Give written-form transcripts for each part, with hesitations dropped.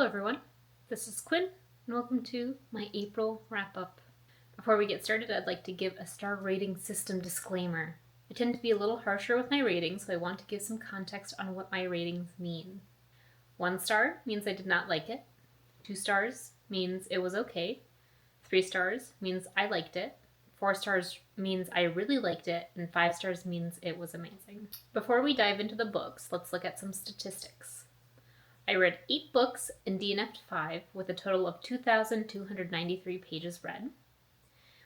everyone. This is Quinn, and welcome to my April wrap-up. Before we get started, I'd like to give a star rating system disclaimer. I tend to be a little harsher with my ratings, so I want to give some context on what my ratings mean. 1 star means I did not like it. 2 stars means it was okay. 3 stars means I liked it. 4 stars means I really liked it, and 5 stars means it was amazing. Before we dive into the books, let's look at some statistics. I read 8 books and DNF'd 5 with a total of 2,293 pages read.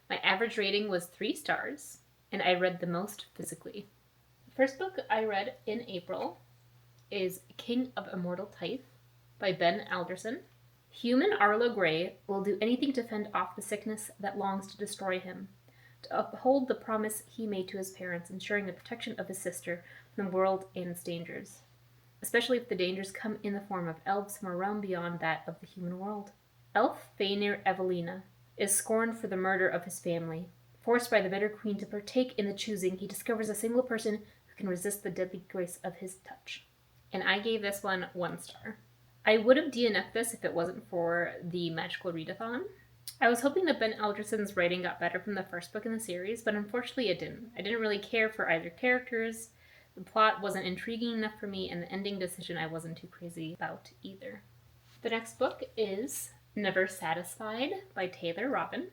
My average rating was 3 stars, and I read the most physically. The first book I read in April is King of Immortal Tithe by Ben Alderson. Human Arlo Grey will do anything to fend off the sickness that longs to destroy him, to uphold the promise he made to his parents, ensuring the protection of his sister from the world and its dangers, especially if the dangers come in the form of elves from a realm beyond that of the human world. Elf Fainir Evelina is scorned for the murder of his family. Forced by the bitter queen to partake in the choosing, he discovers a single person who can resist the deadly grace of his touch. And I gave this one 1 star. I would have DNF'd this if it wasn't for the Magical Readathon. I was hoping that Ben Alderson's writing got better from the first book in the series, but unfortunately it didn't. I didn't really care for either characters. The plot wasn't intriguing enough for me, and the ending decision I wasn't too crazy about either. The next book is Never Satisfied by Taylor Robin.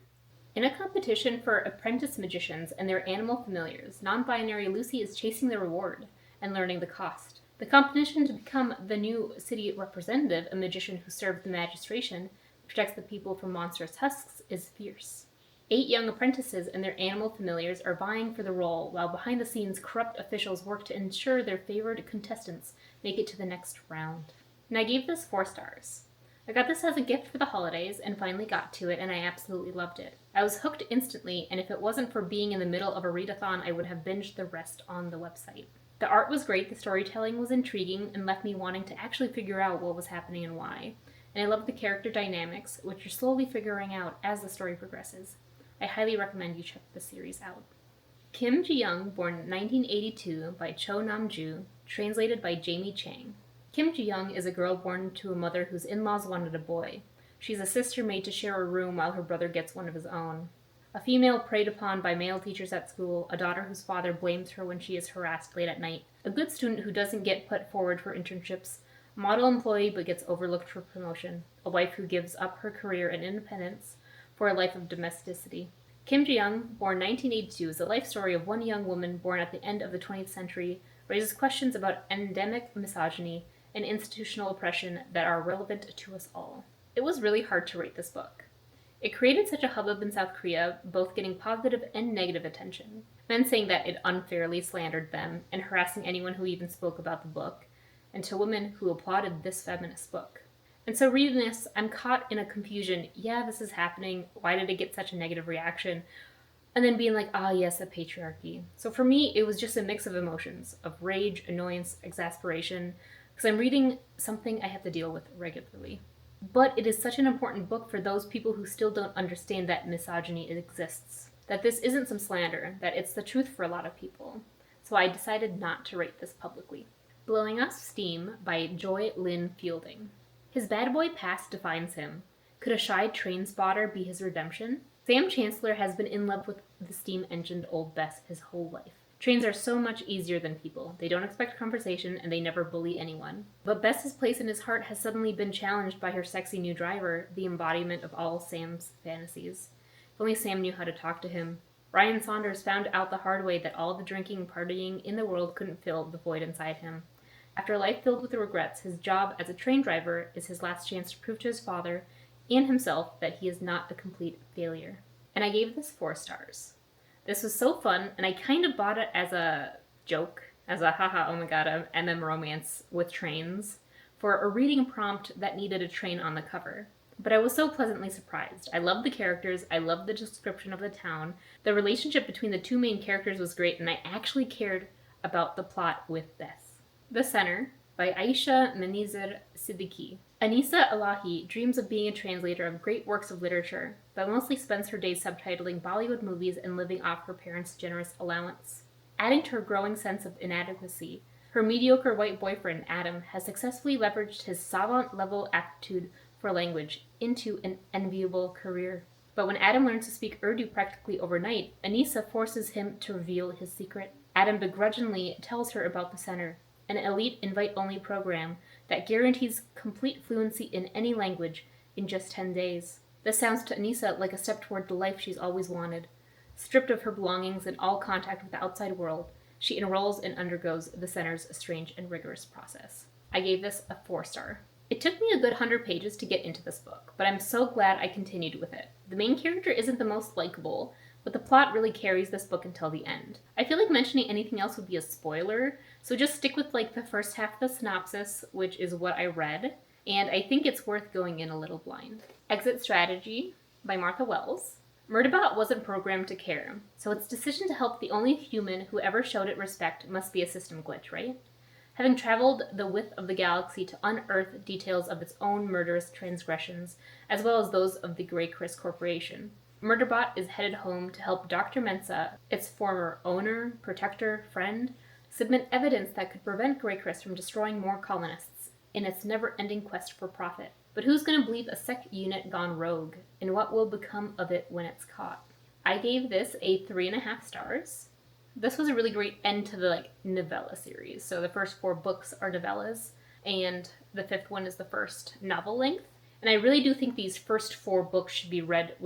In a competition for apprentice magicians and their animal familiars, non-binary Lucy is chasing the reward and learning the cost. The competition to become the new city representative, a magician who serves the magistration, protects the people from monstrous husks, is fierce. 8 young apprentices and their animal familiars are vying for the role, while behind the scenes corrupt officials work to ensure their favored contestants make it to the next round. And I gave this 4 stars. I got this as a gift for the holidays and finally got to it, and I absolutely loved it. I was hooked instantly, and if it wasn't for being in the middle of a readathon, I would have binged the rest on the website. The art was great, the storytelling was intriguing, and left me wanting to actually figure out what was happening and why. And I loved the character dynamics, which you're slowly figuring out as the story progresses. I highly recommend you check the series out. Kim Ji-young, born 1982 by Cho Nam-ju, translated by Jamie Chang. Kim Ji-young is a girl born to a mother whose in-laws wanted a boy. She's a sister made to share a room while her brother gets one of his own. A female preyed upon by male teachers at school, a daughter whose father blames her when she is harassed late at night, a good student who doesn't get put forward for internships, a model employee but gets overlooked for promotion, a wife who gives up her career and independence for a life of domesticity. Kim Ji-young, born 1982, is the life story of one young woman born at the end of the 20th century, raises questions about endemic misogyny and institutional oppression that are relevant to us all. It was really hard to rate this book. It created such a hubbub in South Korea, both getting positive and negative attention. Men saying that it unfairly slandered them and harassing anyone who even spoke about the book, and to women who applauded this feminist book. And so reading this, I'm caught in a confusion. Yeah, this is happening. Why did it get such a negative reaction? And then being like, yes, the patriarchy. So for me, it was just a mix of emotions, of rage, annoyance, exasperation, because I'm reading something I have to deal with regularly. But it is such an important book for those people who still don't understand that misogyny exists, that this isn't some slander, that it's the truth for a lot of people. So I decided not to rate this publicly. Blowing Off Steam by Joy Lynn Fielding. His bad boy past defines him. Could a shy train spotter be his redemption? Sam Chancellor has been in love with the steam-engined old Bess his whole life. Trains are so much easier than people. They don't expect conversation, and they never bully anyone. But Bess's place in his heart has suddenly been challenged by her sexy new driver, the embodiment of all Sam's fantasies. If only Sam knew how to talk to him. Ryan Saunders found out the hard way that all the drinking and partying in the world couldn't fill the void inside him. After a life filled with regrets, his job as a train driver is his last chance to prove to his father and himself that he is not a complete failure. And I gave this 4 stars. This was so fun, and I kind of bought it as a joke, as a haha, oh my god, MM romance with trains, for a reading prompt that needed a train on the cover. But I was so pleasantly surprised. I loved the characters, I loved the description of the town, the relationship between the 2 main characters was great, and I actually cared about the plot with Bess. The Center by Aisha Menizir Siddiqui. Anissa Elahi dreams of being a translator of great works of literature, but mostly spends her days subtitling Bollywood movies and living off her parents' generous allowance. Adding to her growing sense of inadequacy, Her mediocre white boyfriend, Adam, has successfully leveraged his savant-level aptitude for language into an enviable career. But when Adam learns to speak Urdu practically overnight, Anissa forces him to reveal his secret. Adam begrudgingly tells her about the center, an elite invite-only program that guarantees complete fluency in any language in just 10 days. This sounds to Anissa like a step toward the life she's always wanted. Stripped of her belongings and all contact with the outside world, she enrolls and undergoes the center's strange and rigorous process. I gave this a 4-star. It took me a good 100 pages to get into this book, but I'm so glad I continued with it. The main character isn't the most likable, but the plot really carries this book until the end. I feel like mentioning anything else would be a spoiler, so just stick with the first half of the synopsis, which is what I read, and I think it's worth going in a little blind. Exit Strategy by Martha Wells. Murderbot wasn't programmed to care, so its decision to help the only human who ever showed it respect must be a system glitch, right? Having traveled the width of the galaxy to unearth details of its own murderous transgressions, as well as those of the Grey Chris Corporation, Murderbot is headed home to help Dr. Mensa, its former owner, protector, friend, submit evidence that could prevent Grey Chris from destroying more colonists in its never-ending quest for profit. But who's going to believe a sec unit gone rogue, and what will become of it when it's caught? I gave this a 3.5 stars. This was a really great end to the novella series. So the first 4 books are novellas, and the 5th one is the first novel length. And I really do think these first 4 books should be read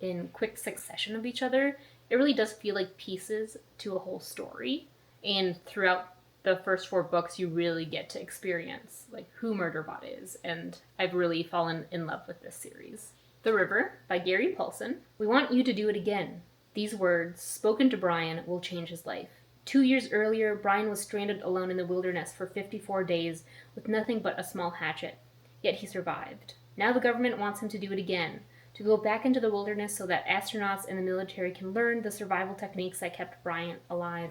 in quick succession of each other. It really does feel like pieces to a whole story, and throughout the first 4 books, you really get to experience who Murderbot is, and I've really fallen in love with this series. The River by Gary Paulson. We want you to do it again. These words, spoken to Brian, will change his life. 2 years earlier, Brian was stranded alone in the wilderness for 54 days with nothing but a small hatchet. Yet he survived. Now the government wants him to do it again, to go back into the wilderness so that astronauts and the military can learn the survival techniques that kept Brian alive.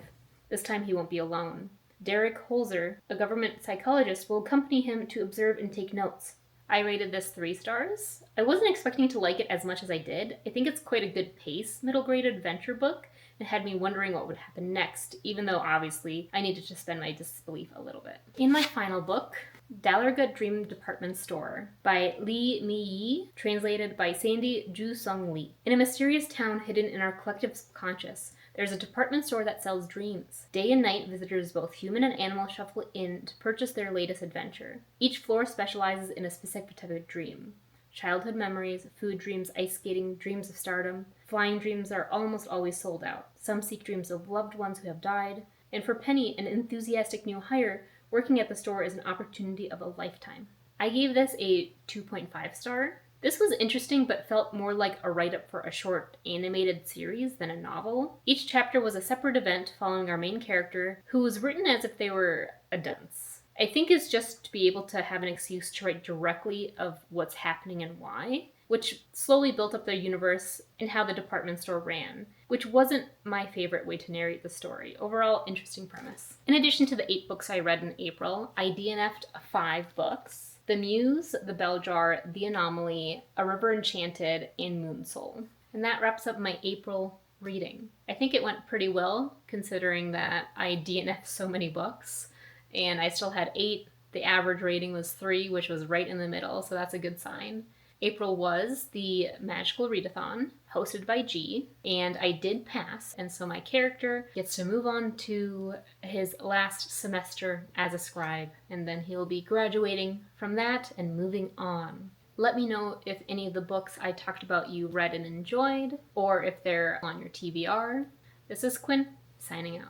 This time he won't be alone. Derek Holzer, a government psychologist, will accompany him to observe and take notes. I rated this 3 stars. I wasn't expecting to like it as much as I did. I think it's quite a good pace middle grade adventure book. It had me wondering what would happen next, even though obviously I needed to suspend my disbelief a little bit. In my final book, Dalarga Dream Department Store by Lee Mi-yi, translated by Sandy Ju-Sung Lee. In a mysterious town hidden in our collective subconscious, there's a department store that sells dreams. Day and night, visitors, both human and animal, shuffle in to purchase their latest adventure. Each floor specializes in a specific type of dream. Childhood memories, food dreams, ice skating, dreams of stardom. Flying dreams are almost always sold out. Some seek dreams of loved ones who have died. And for Penny, an enthusiastic new hire, working at the store is an opportunity of a lifetime. I gave this a 2.5 star. This was interesting, but felt more like a write-up for a short animated series than a novel. Each chapter was a separate event following our main character, who was written as if they were a dunce. I think it's just to be able to have an excuse to write directly of what's happening and why, which slowly built up their universe and how the department store ran, which wasn't my favorite way to narrate the story. Overall, interesting premise. In addition to the 8 books I read in April, I DNF'd 5 books. The Muse, The Bell Jar, The Anomaly, A River Enchanted, and Moon Soul. And that wraps up my April reading. I think it went pretty well, considering that I DNF'd so many books, and I still had 8. The average rating was 3, which was right in the middle, so that's a good sign. April was the Magical Readathon, hosted by G, and I did pass, and so my character gets to move on to his last semester as a scribe, and then he'll be graduating from that and moving on. Let me know if any of the books I talked about you read and enjoyed, or if they're on your TBR. This is Quinn, signing out.